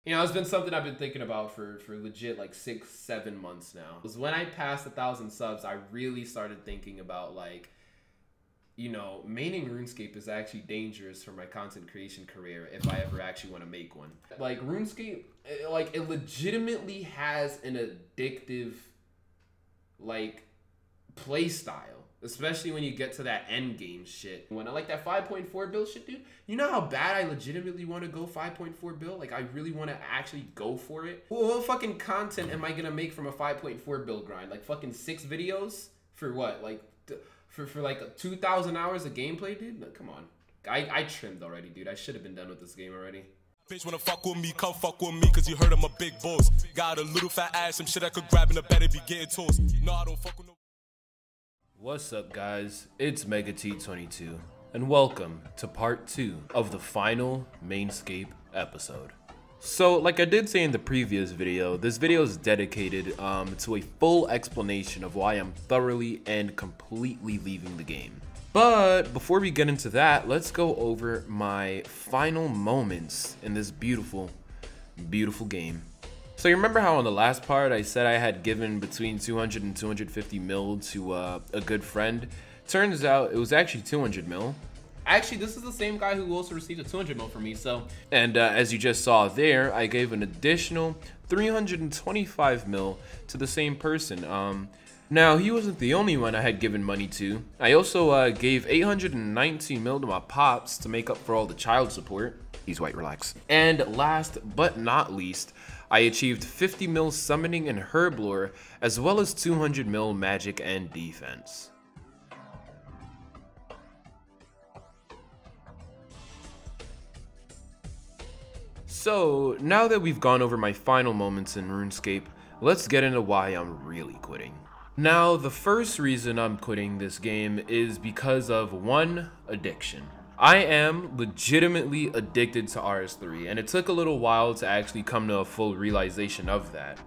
You know, it's been something I've been thinking about for legit like 6-7 months now. Because when I passed 1,000 subs, I really started thinking about like, you know, maining RuneScape is actually dangerous for my content creation career if I ever actually want to make one. Like RuneScape, like it legitimately has an addictive like play style. Especially when you get to that end game shit. When I like that 5.4 build shit, dude, you know how bad I legitimately want to go 5.4 build? Like, I really want to actually go for it. What fucking content am I going to make from a 5.4 build grind? Like, fucking 6 videos? For what? Like, for like 2,000 hours of gameplay, dude? Like, come on. I trimmed already, dude. I should have been done with this game already. Bitch wanna fuck with me, come fuck with me, cause you heard I'm a big boss. Got a little fat ass, some shit I could grab and I better be getting tossed. No, I don't fuck with no. What's up, guys? It's MegaT22, and welcome to part 2 of the final MainScape episode. So, like I did say in the previous video, this video is dedicated to a full explanation of why I'm thoroughly and completely leaving the game. But before we get into that, let's go over my final moments in this beautiful, beautiful game. So you remember how on the last part I said I had given between 200 and 250 mil to a good friend? Turns out it was actually 200 mil. Actually, this is the same guy who also received a 200 mil from me, so. And as you just saw there, I gave an additional 325 mil to the same person. Now, he wasn't the only one I had given money to. I also gave 819 mil to my pops to make up for all the child support. He's white, relax. And last but not least, I achieved 50 mil summoning and herblore, as well as 200 mil magic and defense. So, now that we've gone over my final moments in RuneScape, let's get into why I'm really quitting. Now, the first reason I'm quitting this game is because of one, addiction. I am legitimately addicted to RS3, and it took a little while to actually come to a full realization of that.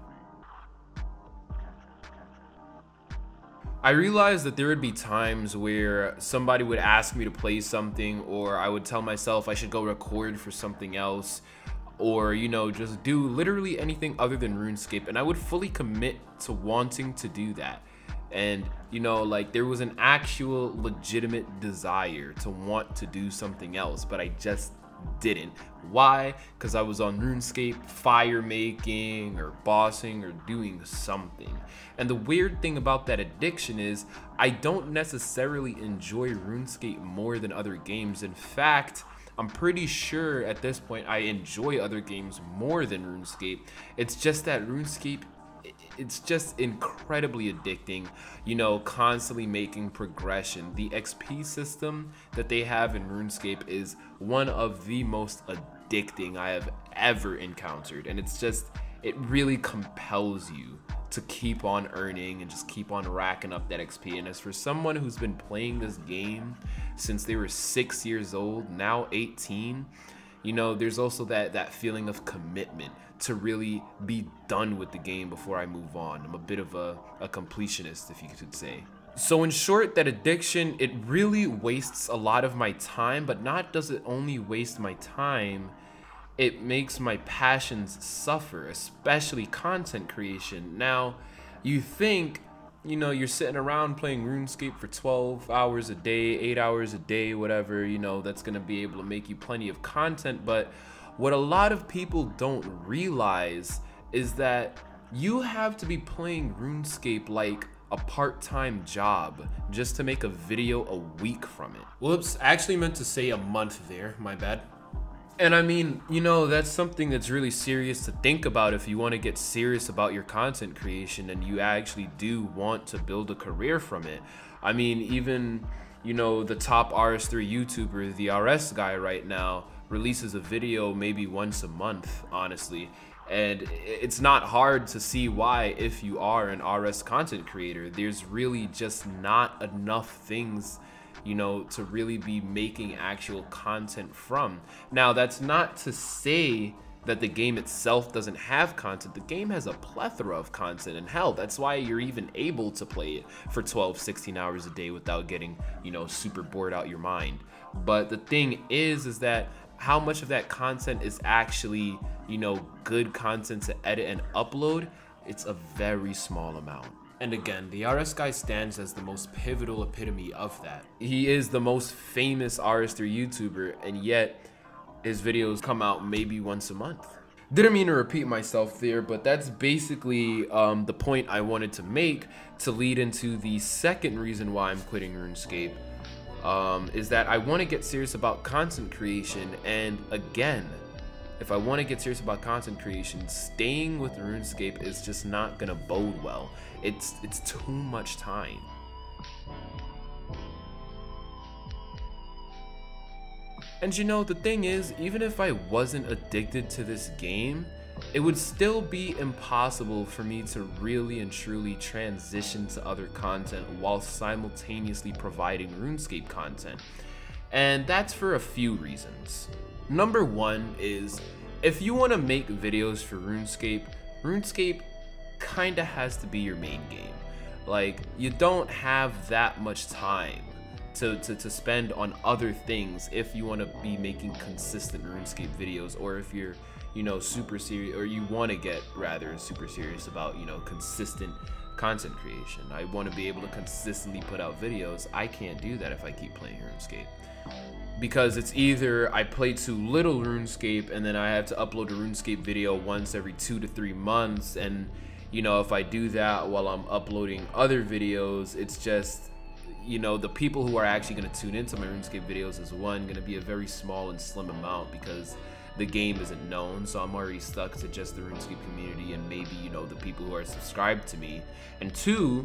I realized that there would be times where somebody would ask me to play something, or I would tell myself I should go record for something else, or, you know, just do literally anything other than RuneScape, and I would fully commit to wanting to do that. And, you know, like, there was an actual legitimate desire to want to do something else, but I just didn't. Why? Because I was on RuneScape fire making or bossing or doing something. And the weird thing about that addiction is I don't necessarily enjoy RuneScape more than other games. In fact, I'm pretty sure at this point I enjoy other games more than RuneScape. It's just that RuneScape, it's just incredibly addicting, you know, constantly making progression. The XP system that they have in RuneScape is one of the most addicting I have ever encountered, and it's just, it really compels you to keep on earning and just keep on racking up that XP. And as for someone who's been playing this game since they were 6 years old, now 18, you know, there's also that feeling of commitment to really be done with the game before I move on. I'm a bit of a completionist, if you could say. So in short, that addiction, it really wastes a lot of my time, but not does it only waste my time, it makes my passions suffer, especially content creation. Now, you think, you know, you're sitting around playing RuneScape for 12 hours a day, 8 hours a day, whatever, you know, that's gonna be able to make you plenty of content. But what a lot of people don't realize is that you have to be playing RuneScape like a part-time job just to make a video a week from it. Whoops, I actually meant to say a month there, my bad. And I mean, you know, that's something that's really serious to think about if you want to get serious about your content creation and you actually do want to build a career from it. I mean, even, you know, the top RS3 YouTuber, the RS guy right now, releases a video maybe once a month, honestly. And it's not hard to see why if you are an RS content creator. There's really just not enough things, you know, to really be making actual content from. Now, that's not to say that the game itself doesn't have content. The game has a plethora of content, and hell, that's why you're even able to play it for 12, 16 hours a day without getting, you know, super bored out your mind. But the thing is that how much of that content is actually, you know, good content to edit and upload, it's a very small amount. And again, the RS guy stands as the most pivotal epitome of that. He is the most famous RS3 YouTuber, and yet his videos come out maybe once a month. Didn't mean to repeat myself there, but that's basically the point I wanted to make to lead into the second reason why I'm quitting RuneScape, is that I want to get serious about content creation. And again, if I want to get serious about content creation, staying with RuneScape is just not gonna bode well. It's too much time. And you know, the thing is, even if I wasn't addicted to this game, it would still be impossible for me to really and truly transition to other content while simultaneously providing RuneScape content. And that's for a few reasons. Number one is, if you want to make videos for RuneScape, RuneScape kinda has to be your main game. Like, you don't have that much time to spend on other things if you want to be making consistent RuneScape videos, or if you're, you know, super serious, or you want to get rather super serious about, you know, consistent content creation. I want to be able to consistently put out videos. I can't do that if I keep playing RuneScape, because it's either I play too little RuneScape and then I have to upload a RuneScape video once every 2 to 3 months, and you know, if I do that while I'm uploading other videos, it's just, you know, the people who are actually going to tune into my RuneScape videos is one, going to be a very small and slim amount because the game isn't known, so I'm already stuck to just the RuneScape community and maybe, you know, the people who are subscribed to me. And two,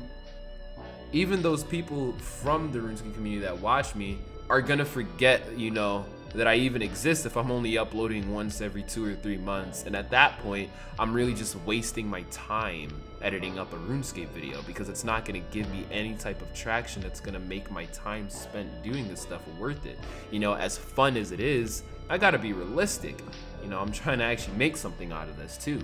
even those people from the RuneScape community that watch me are gonna forget, you know, that I even exist if I'm only uploading once every 2 or 3 months. And at that point, I'm really just wasting my time editing up a RuneScape video, because it's not gonna give me any type of traction that's gonna make my time spent doing this stuff worth it. You know, as fun as it is, I gotta be realistic. You know, I'm trying to actually make something out of this too.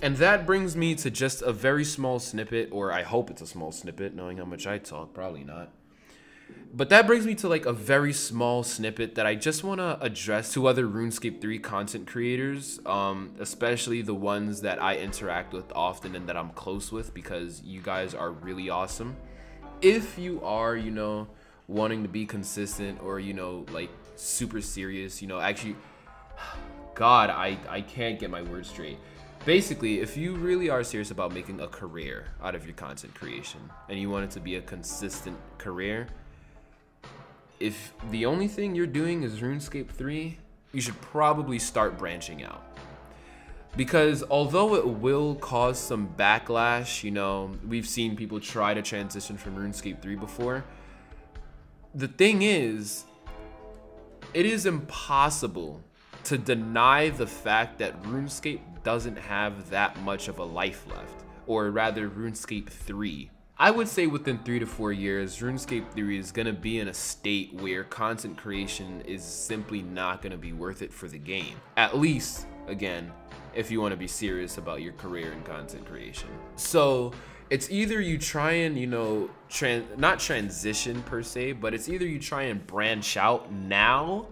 And that brings me to just a very small snippet, or I hope it's a small snippet, knowing how much I talk, probably not. But that brings me to like a very small snippet that I just want to address to other RuneScape 3 content creators, especially the ones that I interact with often and that I'm close with, because you guys are really awesome. If you are, you know, wanting to be consistent, or, you know, like super serious, you know, actually, God, I can't get my words straight. Basically, if you really are serious about making a career out of your content creation and you want it to be a consistent career, if the only thing you're doing is RuneScape 3, you should probably start branching out. Because although it will cause some backlash, you know, we've seen people try to transition from RuneScape 3 before. The thing is, it is impossible to deny the fact that RuneScape doesn't have that much of a life left, or rather RuneScape 3. I would say within 3 to 4 years, RuneScape 3 is going to be in a state where content creation is simply not going to be worth it for the game. At least, again, if you want to be serious about your career in content creation. So it's either you try and, you know, not transition per se, but it's either you try and branch out now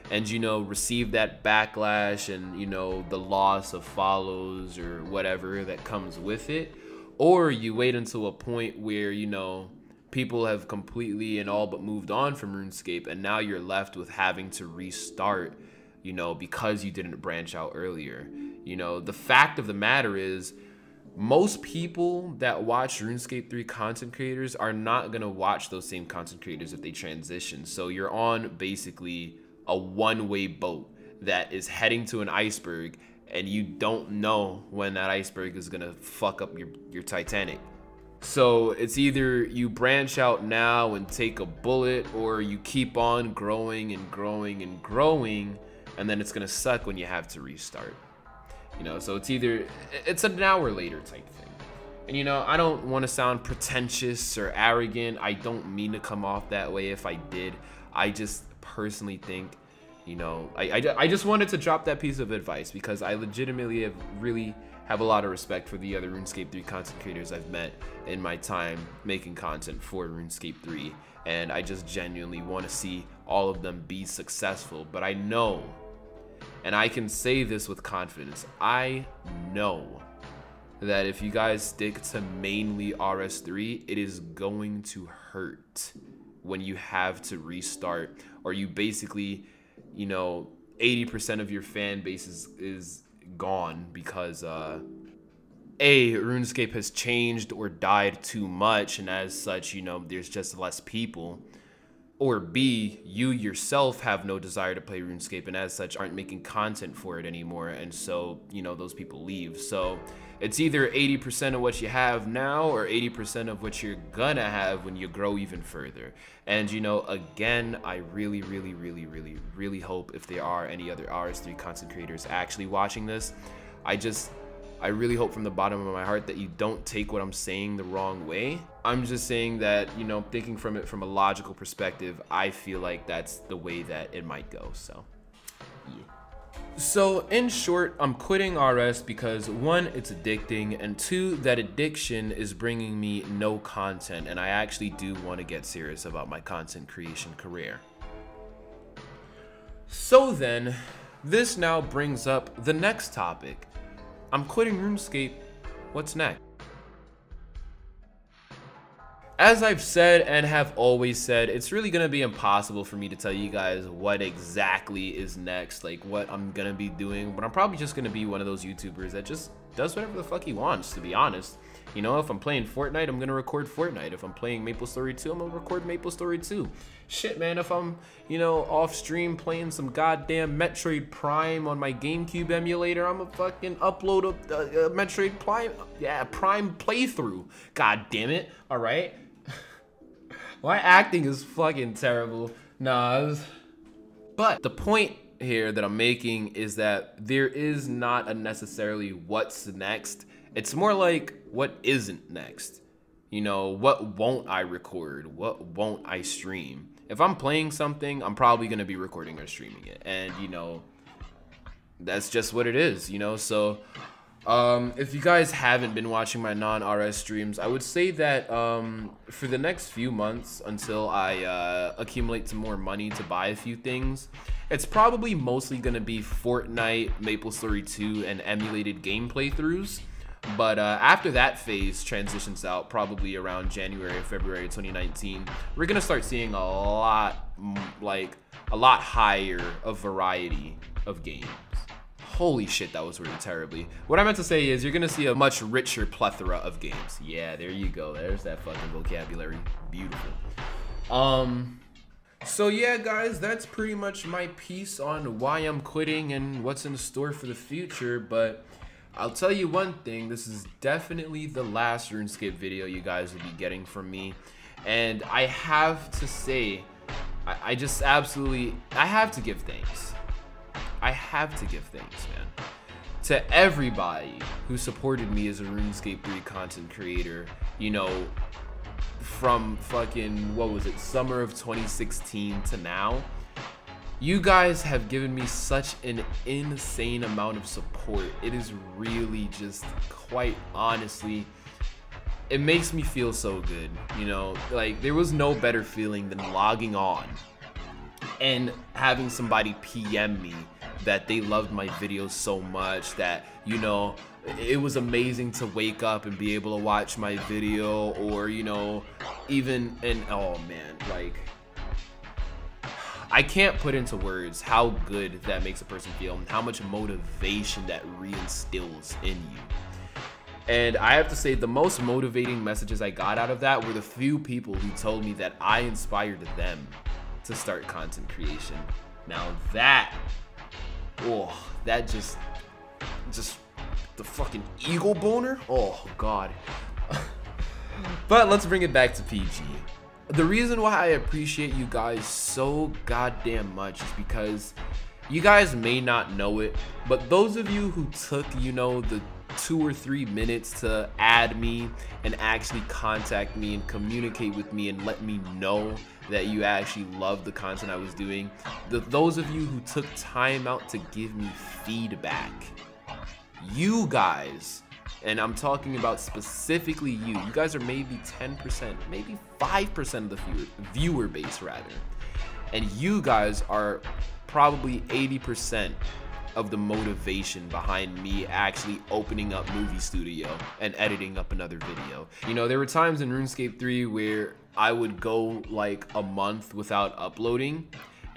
and, you know, receive that backlash and, you know, the loss of follows or whatever that comes with it, or you wait until a point where, you know, people have completely and all but moved on from RuneScape, and now you're left with having to restart, you know, because you didn't branch out earlier. You know, the fact of the matter is, most people that watch RuneScape 3 content creators are not going to watch those same content creators if they transition. So you're on basically a one-way boat that is heading to an iceberg, and you don't know when that iceberg is gonna fuck up your Titanic. So it's either you branch out now and take a bullet, or you keep on growing and growing and growing, and then it's gonna suck when you have to restart. You know, so it's a now or later type thing. And you know, I don't want to sound pretentious or arrogant. I don't mean to come off that way. If I did, I just personally think, you know, I just wanted to drop that piece of advice, because I legitimately really have a lot of respect for the other RuneScape 3 content creators I've met in my time making content for RuneScape 3, and I just genuinely want to see all of them be successful. But I know And I can say this with confidence. I know that if you guys stick to mainly RS3, it is going to hurt when you have to restart, or you basically, you know, 80% of your fan base is gone because RuneScape has changed or died too much, and as such, you know, there's just less people. Or B, you yourself have no desire to play RuneScape, and as such aren't making content for it anymore, and so, you know, those people leave. So it's either 80% of what you have now or 80% of what you're gonna have when you grow even further. And, you know, again, I really hope, if there are any other RS3 content creators actually watching this, I really hope from the bottom of my heart that you don't take what I'm saying the wrong way. I'm just saying that, you know, thinking from it from a logical perspective, I feel like that's the way that it might go. So, yeah. So in short, I'm quitting RS because 1, it's addicting, and 2, that addiction is bringing me no content, and I actually do want to get serious about my content creation career. So then, this now brings up the next topic. I'm quitting RuneScape. What's next? As I've said and have always said, it's really gonna be impossible for me to tell you guys what exactly is next, like what I'm gonna be doing, but I'm probably just gonna be one of those YouTubers that just does whatever the fuck he wants, to be honest. You know, if I'm playing Fortnite, I'm gonna record Fortnite. If I'm playing MapleStory 2, I'm gonna record MapleStory 2. Shit, man, if I'm, you know, off stream playing some goddamn Metroid Prime on my GameCube emulator, I'm gonna fucking upload a Metroid Prime playthrough. God damn it, alright? My acting is fucking terrible. Nah, but the point here that I'm making is that there is not a necessarily what's next. It's more like what isn't next. You know, what won't I record? What won't I stream? If I'm playing something, I'm probably gonna be recording or streaming it. And, you know, that's just what it is, you know? So, if you guys haven't been watching my non-RS streams, I would say that for the next few months, until I accumulate some more money to buy a few things, it's probably mostly going to be Fortnite, MapleStory 2, and emulated game playthroughs. But after that phase transitions out, probably around January or February 2019, we're going to start seeing a lot higher of variety of games. Holy shit, that was worded terribly. What I meant to say is you're gonna see a much richer plethora of games. Yeah, there you go. There's that fucking vocabulary. Beautiful. So yeah, guys, that's pretty much my piece on why I'm quitting and what's in store for the future. But I'll tell you one thing, this is definitely the last RuneScape video you guys will be getting from me. And I have to say, I have to give thanks. I have to give thanks, man, to everybody who supported me as a RuneScape 3 content creator, you know, from fucking, what was it, summer of 2016 to now. You guys have given me such an insane amount of support. It is really just, quite honestly, it makes me feel so good, you know? Like, there was no better feeling than logging on and having somebody PM me that they loved my videos so much that, you know, it was amazing to wake up and be able to watch my video, or, you know, even, and oh man, like, I can't put into words how good that makes a person feel and how much motivation that reinstills in you. And I have to say, the most motivating messages I got out of that were the few people who told me that I inspired them to start content creation. Now that, oh, that just the fucking eagle boner. Oh god. But let's bring it back to PG. The reason why I appreciate you guys so goddamn much is because you guys may not know it, but those of you who took, you know, the 2 or 3 minutes to add me and actually contact me and communicate with me and let me know that you actually love the content I was doing, those of you who took time out to give me feedback, you guys, and I'm talking about specifically you guys are maybe 10%, maybe 5% of the viewer base rather, and you guys are probably 80% of the motivation behind me actually opening up Movie Studio and editing up another video. You know, there were times in RuneScape 3 where I would go like a month without uploading,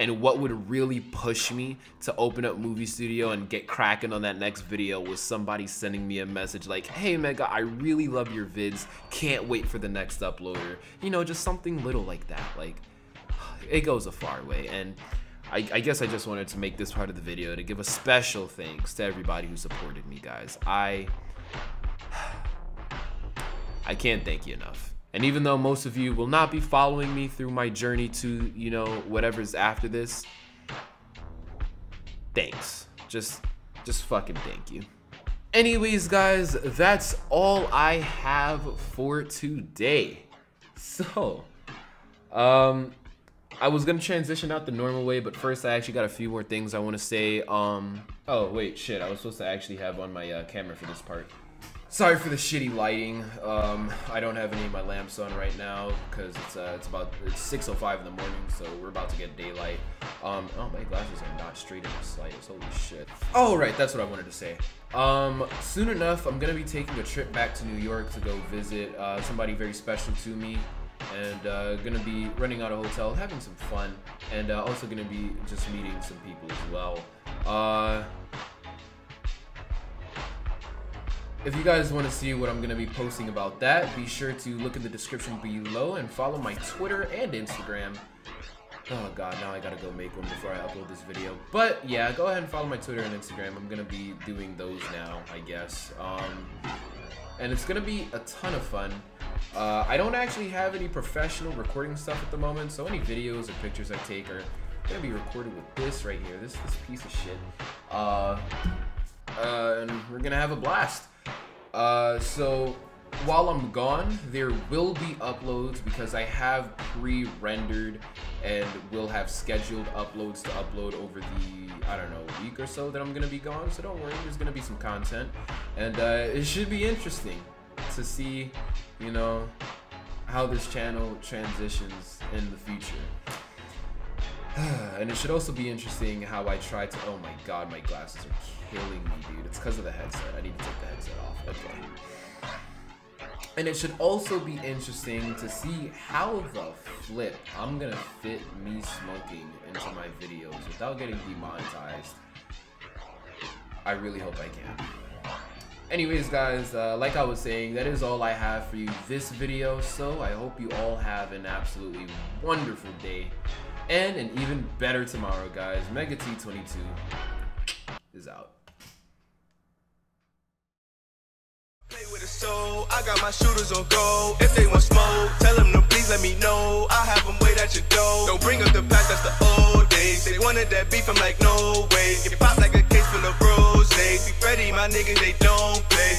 and what would really push me to open up Movie Studio and get cracking on that next video was somebody sending me a message like, hey Mega, I really love your vids, can't wait for the next uploader. You know, just something little like that. Like, it goes a far way. And I guess I just wanted to make this part of the video to give a special thanks to everybody who supported me, guys. I can't thank you enough. And even though most of you will not be following me through my journey to, you know, whatever's after this, thanks. Just fucking thank you. Anyways, guys, that's all I have for today. So, I was gonna transition out the normal way, but first I actually got a few more things I want to say. Oh wait, shit, I was supposed to actually have on my camera for this part. Sorry for the shitty lighting. I don't have any of my lamps on right now because it's 6:05 in the morning, so we're about to get daylight. Oh, my glasses are not straight in the slightest. Holy shit. Oh, right, that's what I wanted to say. Soon enough, I'm gonna be taking a trip back to New York to go visit somebody very special to me, and gonna be renting out a hotel, having some fun, and also gonna be just meeting some people as well. If you guys want to see what I'm going to be posting about that, be sure to look in the description below and follow my Twitter and Instagram. Oh god, now I gotta go make one before I upload this video. But yeah, go ahead and follow my Twitter and Instagram. I'm going to be doing those now, I guess. And it's going to be a ton of fun. I don't actually have any professional recording stuff at the moment, so any videos or pictures I take are going to be recorded with this right here, this piece of shit. And we're going to have a blast. So while I'm gone, there will be uploads because I have pre-rendered and will have scheduled uploads to upload over the, I don't know, week or so that I'm gonna be gone. So don't worry, there's gonna be some content, and it should be interesting to see, you know, how this channel transitions in the future. And it should also be interesting how I try to, oh my god, my glasses are killing me, dude. It's because of the headset. I need to take the headset off. Okay. And it should also be interesting to see how the flip I'm gonna fit me smoking into my videos without getting demonetized. I really hope I can. Anyways, guys, like I was saying, that is all I have for you this video. So I hope you all have an absolutely wonderful day. And an even better tomorrow, guys. Mega T22 is out. Play with a soul. I got my shooters on go. If they want smoke, tell them to please let me know. I have them wait at your door. Don't bring up the past, that's the old days. They wanted that beef, I'm like, no way. Get popped like a case full of rose. Be ready, my niggas, they don't play.